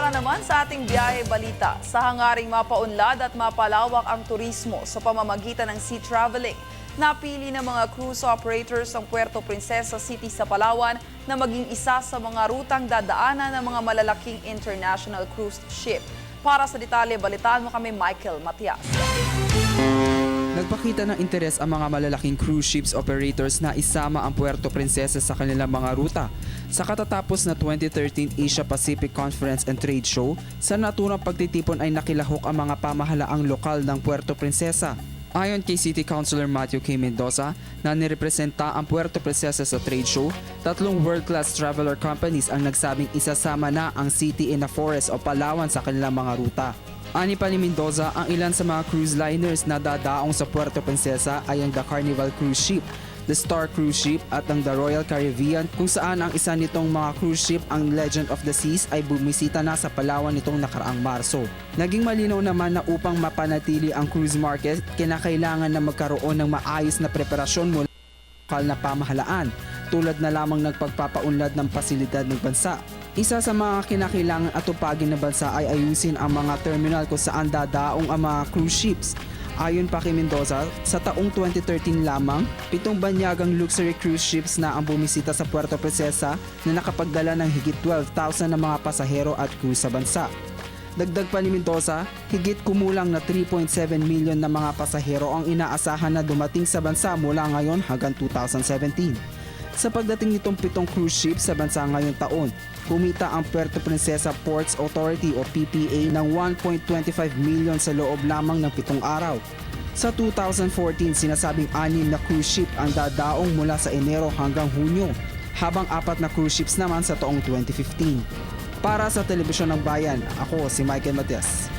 Para naman sa ating biyahe balita, sa hangaring mapaunlad at mapalawak ang turismo sa pamamagitan ng sea traveling, napili ng mga cruise operators ang Puerto Princesa City sa Palawan na maging isa sa mga rutang dadaanan ng mga malalaking international cruise ship. Para sa detalye, balitaan mo kami Michael Matias. Nagpakita ng interes ang mga malalaking cruise ships operators na isama ang Puerto Princesa sa kanilang mga ruta. Sa katatapos na 2013 Asia Pacific Conference and Trade Show, sa naturang pagtitipon ay nakilahok ang mga pamahalaang lokal ng Puerto Princesa. Ayon kay City Councilor Matthew K. Mendoza na nirepresenta ang Puerto Princesa sa trade show, 3 world-class traveler companies ang nagsabing isasama na ang City in the Forest o Palawan sa kanilang mga ruta. Ani pa ni Mendoza, ang ilan sa mga cruise liners na dadaong sa Puerto Princesa ay ang The Carnival Cruise Ship, The Star Cruise Ship at ang The Royal Caribbean, kung saan ang isa nitong mga cruise ship, ang Legend of the Seas, ay bumisita na sa Palawan nitong nakaraang Marso. Naging malinaw naman na upang mapanatili ang cruise market, kinakailangan na magkaroon ng maayos na preparasyon mula sa lokal na pamahalaan, tulad na lamang ng pagpapaunlad ng pasilidad ng bansa. Isa sa mga kinakailangan at tupagin ng bansa ay ayusin ang mga terminal kung saan dadaong ang mga cruise ships. Ayon pa kay Mendoza, sa taong 2013 lamang, 7 banyagang luxury cruise ships na ang bumisita sa Puerto Princesa na nakapagdala ng higit 12,000 na mga pasahero at cruise sa bansa. Dagdag pa ni Mendoza, higit kumulang na 3.7 million na mga pasahero ang inaasahan na dumating sa bansa mula ngayon hanggang 2017. Sa pagdating nitong 7 cruise ships sa bansa ngayong taon, kumita ang Puerto Princesa Ports Authority o PPA ng 1.25 million sa loob lamang ng 7 araw. Sa 2014, sinasabing 6 na cruise ship ang dadaong mula sa Enero hanggang Hunyo, habang 4 na cruise ships naman sa taong 2015. Para sa Telebisyon ng Bayan, ako si Michael Matias.